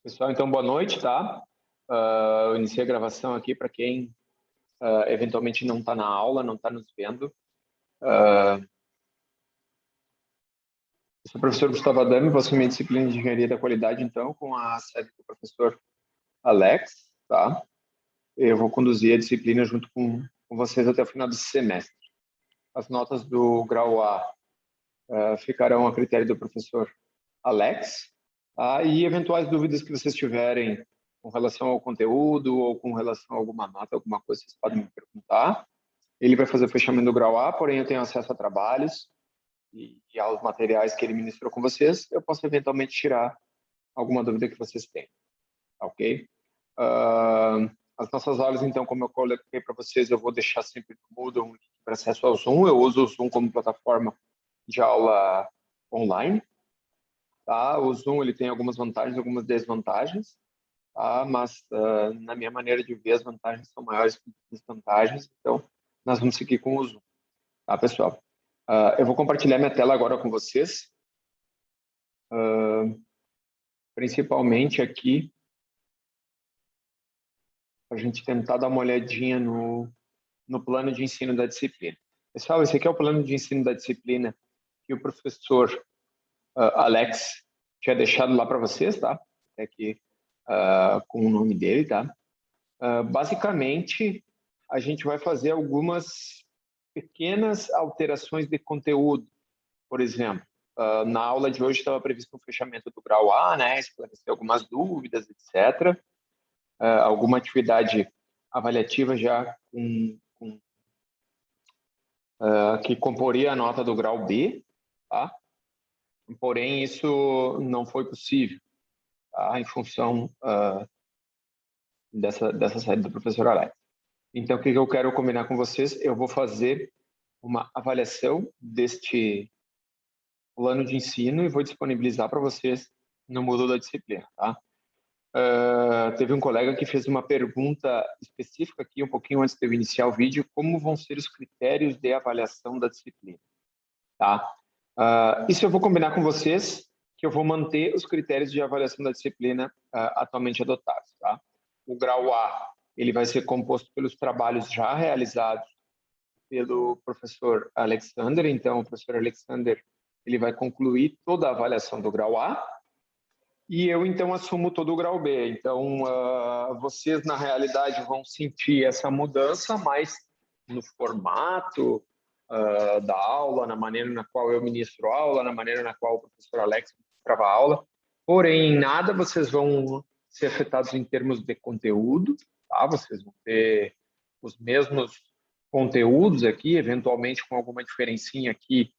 Pessoal, então boa noite, tá? Eu iniciei a gravação aqui para quem eventualmente não está na aula, não está nos vendo. Eu sou o professor Gustavo Adame, vou assumir a disciplina de Engenharia da Qualidade, então, com a sede do professor Alex, tá? Eu vou conduzir a disciplina junto com vocês até o final desse semestre. As notas do grau A ficarão a critério do professor Alex, tá? E eventuais dúvidas que vocês tiverem com relação ao conteúdo ou com relação a alguma nota, alguma coisa, vocês podem me perguntar. Ele vai fazer o fechamento do grau A, porém eu tenho acesso a trabalhos e aos materiais que ele ministrou com vocês. Eu posso eventualmente tirar alguma dúvida que vocês tenham, tá ok? As nossas aulas, então, como eu coloquei para vocês, eu vou deixar sempre no Moodle um link para acesso ao Zoom. Eu uso o Zoom como plataforma de aula online. Tá? O Zoom ele tem algumas vantagens, algumas desvantagens, tá? Mas na minha maneira de ver, as vantagens são maiores que as desvantagens, então nós vamos seguir com o Zoom. Tá, pessoal? Eu vou compartilhar minha tela agora com vocês, principalmente aqui, para a gente tentar dar uma olhadinha no plano de ensino da disciplina. Pessoal, esse aqui é o plano de ensino da disciplina que o professor Alex tinha deixado lá para vocês, tá? Aqui com o nome dele, tá? Basicamente, a gente vai fazer algumas pequenas alterações de conteúdo. Por exemplo, na aula de hoje estava previsto um fechamento do grau A, né? Esclarecer algumas dúvidas, etc. Alguma atividade avaliativa já que comporia a nota do grau B, tá? Porém, isso não foi possível, tá? Em função dessa saída do professor Alex. Então, o que eu quero combinar com vocês? Eu vou fazer uma avaliação deste plano de ensino e vou disponibilizar para vocês no Moodle da disciplina, tá? Teve um colega que fez uma pergunta específica aqui, um pouquinho antes de eu iniciar o vídeo, como vão ser os critérios de avaliação da disciplina, tá? Isso eu vou combinar com vocês, que eu vou manter os critérios de avaliação da disciplina atualmente adotados, tá? O grau A, ele vai ser composto pelos trabalhos já realizados pelo professor Alexander. Então, o professor Alexander ele vai concluir toda a avaliação do grau A e eu, então, assumo todo o grau B. Então, vocês, na realidade, vão sentir essa mudança, mas no formato da aula, na maneira na qual eu ministro a aula, na maneira na qual o professor Alex ministrava a aula. Porém, em nada vocês vão ser afetados em termos de conteúdo, tá? Vocês vão ter os mesmos conteúdos aqui, eventualmente com alguma diferencinha aqui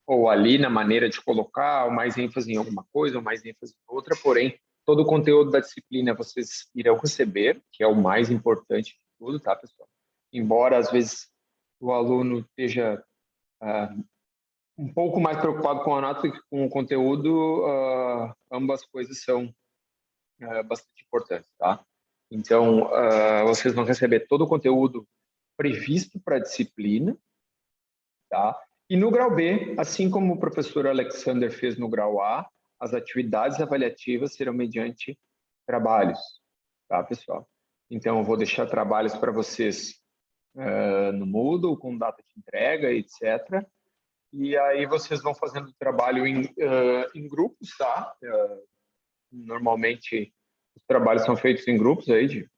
ou ali na maneira de colocar, ou mais ênfase em alguma coisa, ou mais ênfase em outra, porém, todo o conteúdo da disciplina vocês irão receber, que é o mais importante de tudo, tá, pessoal? Embora, às vezes, o aluno esteja um pouco mais preocupado com a nota que com o conteúdo, ambas coisas são bastante importantes, tá? Então, vocês vão receber todo o conteúdo previsto para a disciplina, tá? E no grau B, assim como o professor Alexander fez no grau A, as atividades avaliativas serão mediante trabalhos, tá, pessoal? Então, eu vou deixar trabalhos para vocês no Moodle, com data de entrega, etc. E aí vocês vão fazendo o trabalho em grupos, tá? Normalmente, os trabalhos são feitos em grupos aí de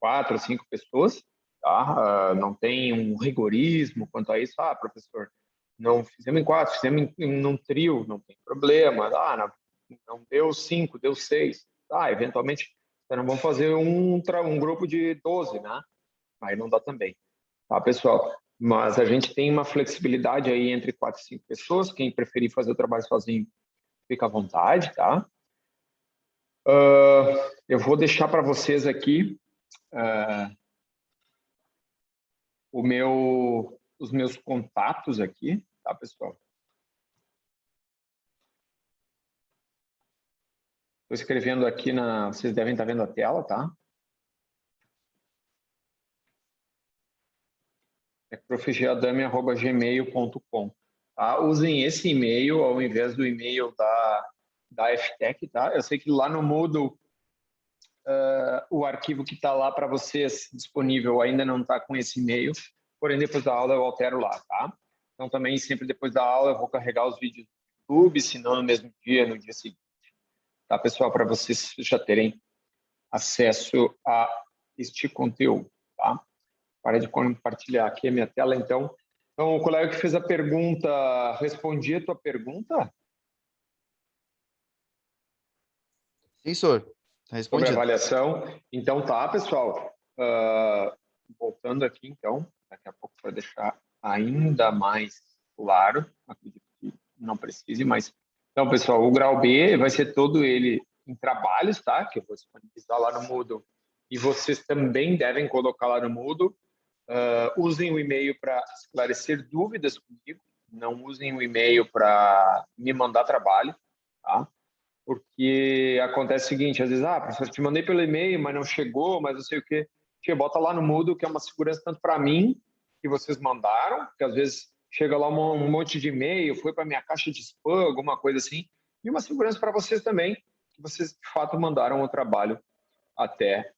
4 a 5 pessoas, tá? Não tem um rigorismo quanto a isso. Professor, não fizemos em 4, fizemos num trio, não tem problema. Não deu 5, deu 6. Eventualmente, então não vamos fazer um grupo de 12, né? Aí não dá também, tá, pessoal? Mas a gente tem uma flexibilidade aí entre 4 e 5 pessoas. Quem preferir fazer o trabalho sozinho, fica à vontade, tá? Eu vou deixar para vocês aqui os meus contatos aqui, tá, pessoal? Estou escrevendo aqui vocês devem estar vendo a tela, tá? É profgeadame@gmail.com, tá? Usem esse e-mail ao invés do e-mail da FTech, tá? Eu sei que lá no Moodle o arquivo que está lá para vocês disponível ainda não está com esse e-mail, porém depois da aula eu altero lá, tá? Então também sempre depois da aula eu vou carregar os vídeos do YouTube, se não no mesmo dia, no dia seguinte. Tá, pessoal? Para vocês já terem acesso a este conteúdo, tá? Para de compartilhar aqui a minha tela, então. Então, o colega que fez a pergunta, respondi a tua pergunta? Sim, senhor. Tá Sobre respondido. avaliação. Então, tá, pessoal. Voltando aqui, então, daqui a pouco para deixar ainda mais claro, acredito que não precise, mas... Então, pessoal, o grau B vai ser todo ele em trabalhos, tá? Que eu vou disponibilizar lá no Moodle. E vocês também devem colocar lá no Moodle. Usem o e-mail para esclarecer dúvidas comigo. Não usem o e-mail para me mandar trabalho, tá? Porque acontece o seguinte, às vezes, professor, te mandei pelo e-mail, mas não chegou, mas não sei o quê. Bota lá no Moodle, que é uma segurança tanto para mim, que vocês mandaram, que às vezes chega lá um monte de e-mail, foi para minha caixa de spam, alguma coisa assim, e uma segurança para vocês também, que vocês de fato mandaram o trabalho até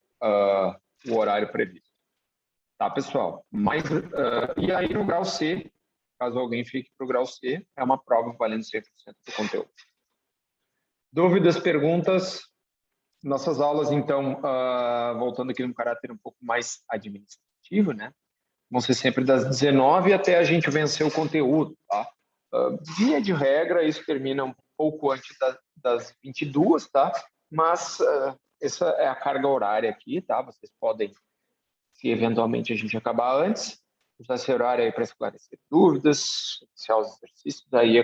o horário previsto. Tá, pessoal? E aí no grau C, caso alguém fique para o grau C, é uma prova valendo 100% do conteúdo. Dúvidas, perguntas? Nossas aulas, então, voltando aqui no caráter um pouco mais administrativo, né? Vão ser sempre das 19 até a gente vencer o conteúdo, tá? Via de regra, isso termina um pouco antes das 22, tá? Mas essa é a carga horária aqui, tá? Vocês podem, se eventualmente a gente acabar antes, usar esse horário aí para esclarecer dúvidas, iniciar os exercícios, aí é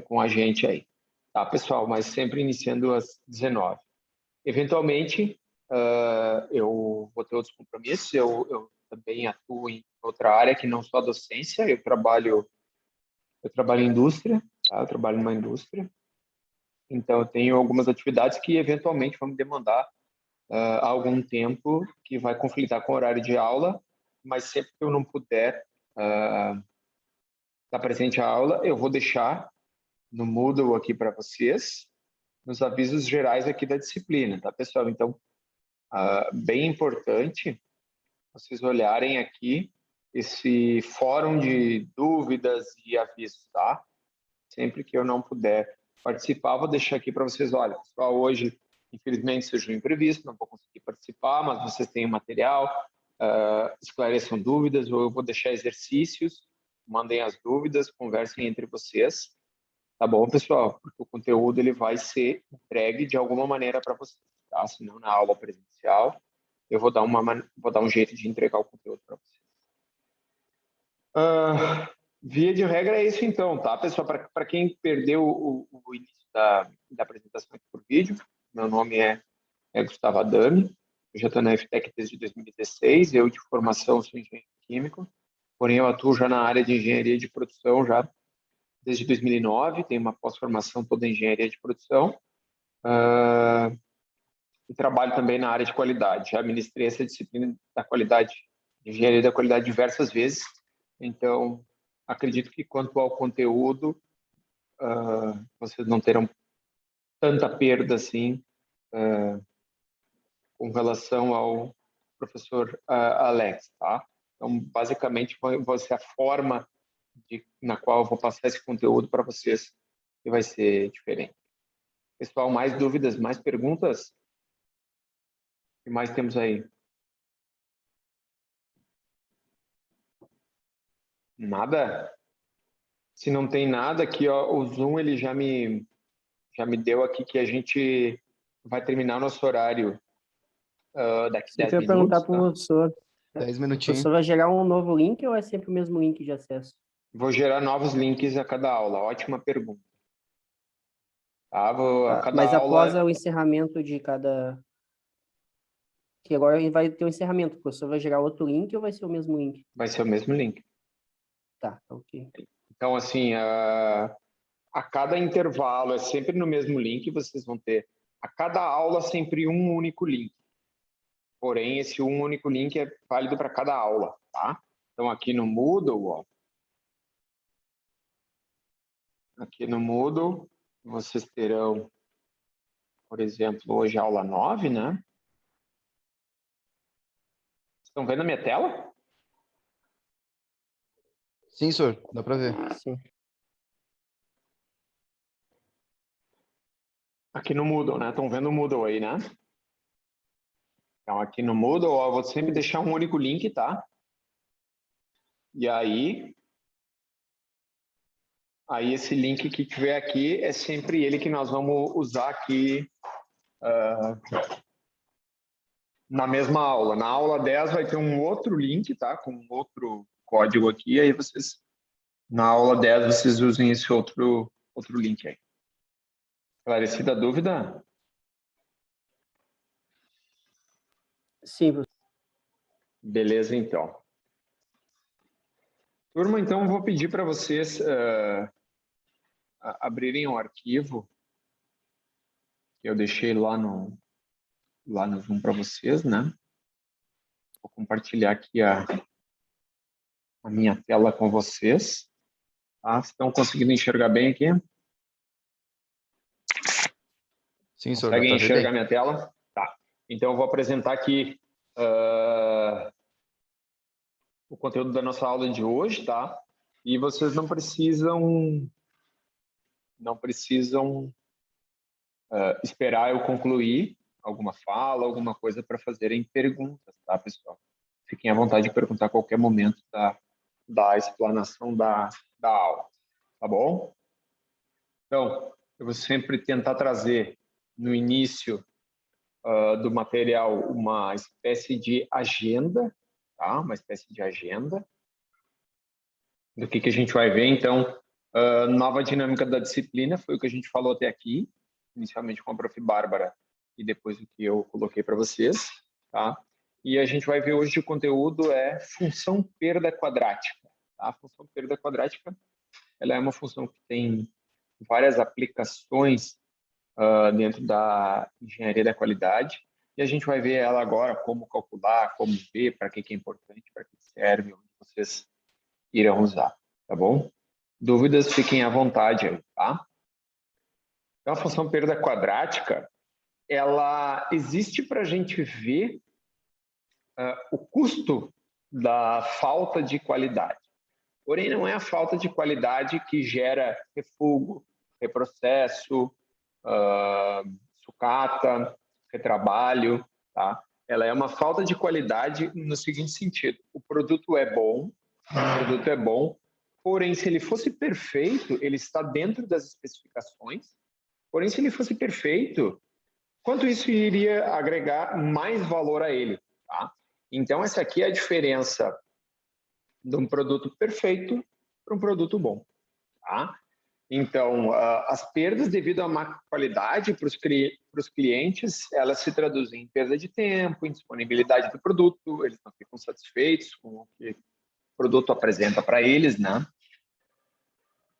com a gente aí. Tá, pessoal? Mas sempre iniciando às 19. Eventualmente, eu vou ter outros compromissos, eu também atuo em outra área que não só a docência, eu trabalho em indústria, tá? Eu trabalho numa indústria, então eu tenho algumas atividades que eventualmente vão me demandar algum tempo, que vai conflitar com o horário de aula, mas sempre que eu não puder estar presente à aula, eu vou deixar no Moodle aqui para vocês, nos avisos gerais aqui da disciplina, tá, pessoal? Então, bem importante vocês olharem aqui esse fórum de dúvidas e avisos, tá? Sempre que eu não puder participar, vou deixar aqui para vocês, olha, pessoal, hoje, infelizmente, surgiu um imprevisto, não vou conseguir participar, mas vocês têm o material, esclareçam dúvidas, ou eu vou deixar exercícios, mandem as dúvidas, conversem entre vocês, tá bom, pessoal? Porque o conteúdo ele vai ser entregue de alguma maneira para vocês, tá? Se não na aula presencial, eu vou dar um jeito de entregar o conteúdo para vocês. Via de regra é isso então, tá, pessoal? Para quem perdeu o início da apresentação aqui por vídeo, meu nome é Gustavo Adami, eu já estou na FTEC desde 2016, eu de formação sou engenheiro químico, porém eu atuo já na área de engenharia de produção já desde 2009, tenho uma pós-formação toda em engenharia de produção e trabalho também na área de qualidade. Já ministrei essa disciplina da qualidade, engenharia da qualidade diversas vezes, então acredito que quanto ao conteúdo, vocês não terão tanta perda assim com relação ao professor Alex, tá? Então, basicamente, vai ser a forma na qual eu vou passar esse conteúdo para vocês que vai ser diferente. Pessoal, mais dúvidas, mais perguntas? O que mais temos aí? Nada? Se não tem nada aqui, ó, o Zoom ele já me deu aqui que a gente vai terminar o nosso horário daqui Você 10 quer perguntar minutos, para o tá? professor, 10 o minutinhos. professor vai gerar um novo link ou é sempre o mesmo link de acesso? Vou gerar novos links a cada aula. Ótima pergunta. Tá? A Tá, cada mas após aula o encerramento de cada... Que agora vai ter o encerramento, o professor vai gerar outro link ou vai ser o mesmo link? vai ser o mesmo link. Tá, ok. Então, assim, a cada intervalo é sempre no mesmo link, vocês vão ter a cada aula sempre um único link. Porém, esse um único link é válido para cada aula, tá? Então, aqui no Moodle, ó, vocês terão, por exemplo, hoje a aula 9, né? Estão vendo a minha tela? Sim, senhor. Dá para ver. Sim. Aqui no Moodle, né? Estão vendo o Moodle aí, né? Então, aqui no Moodle, ó, eu vou sempre deixar um único link, tá? E aí esse link que tiver aqui é sempre ele que nós vamos usar aqui na mesma aula. Na aula 10 vai ter um outro link, tá? Com outro código aqui, aí vocês, na aula 10, vocês usem esse outro link aí. Esclarecida a dúvida? Sim, professor. Beleza, então. Turma, então eu vou pedir para vocês abrirem um arquivo que eu deixei lá no Zoom para vocês, né? Vou compartilhar aqui a minha tela com vocês. Tá? Estão conseguindo enxergar bem aqui? Sim, senhor. Dá Conseguem para ver enxergar bem. minha tela? Tá. Então eu vou apresentar aqui o conteúdo da nossa aula de hoje, tá? E vocês não precisam esperar eu concluir alguma fala, alguma coisa para fazerem perguntas, tá, pessoal? Fiquem à vontade de perguntar a qualquer momento da explanação da aula, tá bom? Então, eu vou sempre tentar trazer no início do material uma espécie de agenda, tá? Uma espécie de agenda do que a gente vai ver. Então, nova dinâmica da disciplina foi o que a gente falou até aqui, inicialmente com a prof. Bárbara e depois o que eu coloquei para vocês, tá? E a gente vai ver hoje o conteúdo é função perda quadrática. Tá? A função perda quadrática, ela é uma função que tem várias aplicações dentro da engenharia da qualidade, e a gente vai ver ela agora, como calcular, como ver, para que é importante, para que serve, onde vocês irão usar, tá bom? Dúvidas, fiquem à vontade aí, tá? Então, a função perda quadrática, ela existe para a gente ver o custo da falta de qualidade. Porém, não é a falta de qualidade que gera refugo, reprocesso, sucata, retrabalho, tá? Ela é uma falta de qualidade no seguinte sentido: o produto é bom, porém, se ele fosse perfeito, ele está dentro das especificações, porém, se ele fosse perfeito, quanto isso iria agregar mais valor a ele, tá? Então, essa aqui é a diferença de um produto perfeito para um produto bom, tá? Então, as perdas devido à má qualidade para os clientes, elas se traduzem em perda de tempo, em disponibilidade do produto, eles não ficam satisfeitos com o que o produto apresenta para eles, né?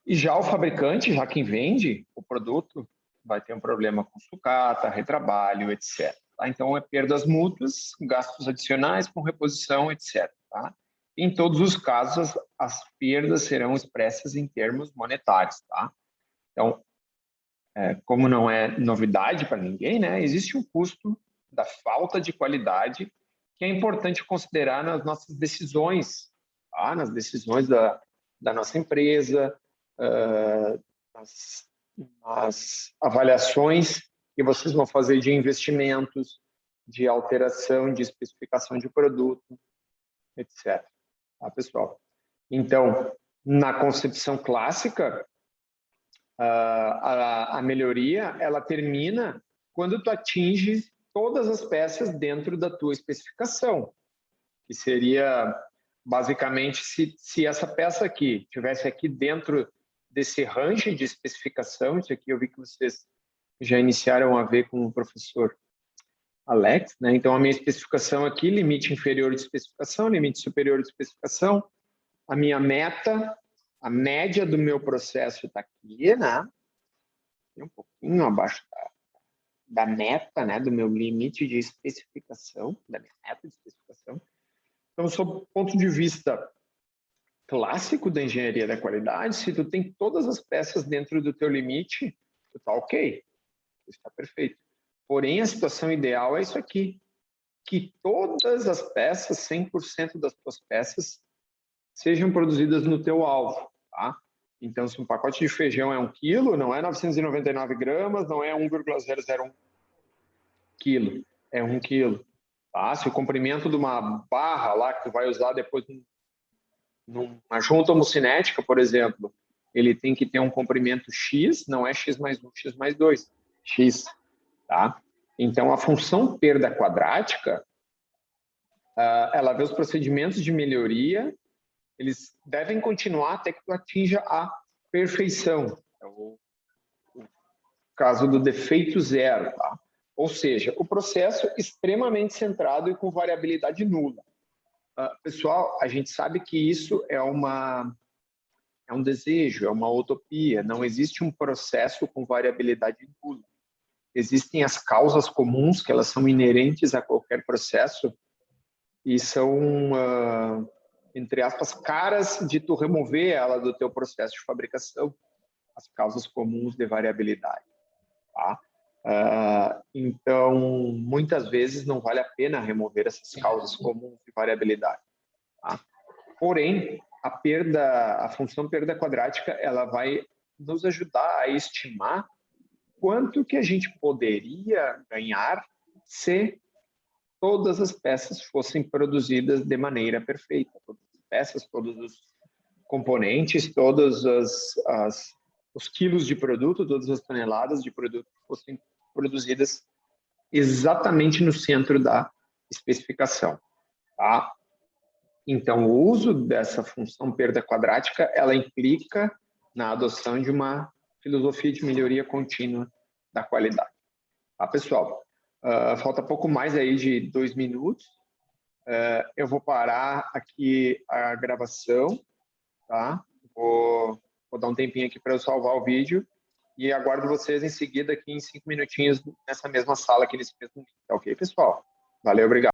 E já o fabricante, já quem vende o produto, vai ter um problema com sucata, retrabalho, etc. Tá? Então, é perdas mútuas, gastos adicionais com reposição, etc. Tá? Em todos os casos, as perdas serão expressas em termos monetários. Tá? Então, como não é novidade para ninguém, né, existe um custo da falta de qualidade que é importante considerar nas nossas decisões, tá? Nas decisões da nossa empresa, nas avaliações que vocês vão fazer de investimentos, de alteração de especificação de produto, etc. Tá, pessoal? Então, na concepção clássica, a melhoria ela termina quando tu atinge todas as peças dentro da tua especificação, que seria basicamente se essa peça aqui tivesse aqui dentro desse range de especificação, isso aqui eu vi que vocês já iniciaram a ver com o professor Alex, né? Então a minha especificação aqui, limite inferior de especificação, limite superior de especificação, a minha meta, a média do meu processo está aqui, né? Um pouquinho abaixo da meta, né, do meu limite de especificação, da minha meta de especificação. Então, sob o ponto de vista clássico da engenharia da qualidade, se tu tem todas as peças dentro do teu limite, tu tá ok, está perfeito. Porém, a situação ideal é isso aqui, que todas as peças, 100% das tuas peças, sejam produzidas no teu alvo, tá? Então, se um pacote de feijão é 1 quilo, não é 999 gramas, não é 1,001 quilo, é 1 quilo. Tá? Se o comprimento de uma barra lá que tu vai usar depois numa junta homocinética, por exemplo, ele tem que ter um comprimento X, não é X mais 1, X mais 2, X. Tá? Então, a função perda quadrática, ela vê os procedimentos de melhoria, eles devem continuar até que tu atinja a perfeição. É o caso do defeito zero. Tá? Ou seja, o processo extremamente centrado e com variabilidade nula. Pessoal, a gente sabe que isso é um desejo, é uma utopia. Não existe um processo com variabilidade nula. Existem as causas comuns, que elas são inerentes a qualquer processo e são, entre aspas, caras de tu remover ela do teu processo de fabricação, as causas comuns de variabilidade. Tá? Então, muitas vezes não vale a pena remover essas causas comuns de variabilidade. Tá? Porém, a função perda quadrática, ela vai nos ajudar a estimar quanto que a gente poderia ganhar se todas as peças fossem produzidas de maneira perfeita. Todas as peças, todos os componentes, todos os quilos de produto, todas as toneladas de produto fossem produzidas exatamente no centro da especificação. Tá? Então, o uso dessa função perda quadrática, ela implica na adoção de uma filosofia de melhoria contínua da qualidade. Tá, pessoal? Falta pouco mais aí de 2 minutos. Eu vou parar aqui a gravação, tá? Vou dar um tempinho aqui para eu salvar o vídeo e aguardo vocês em seguida aqui em 5 minutinhos nessa mesma sala, aqui nesse mesmo link. Tá ok, pessoal? Valeu, obrigado.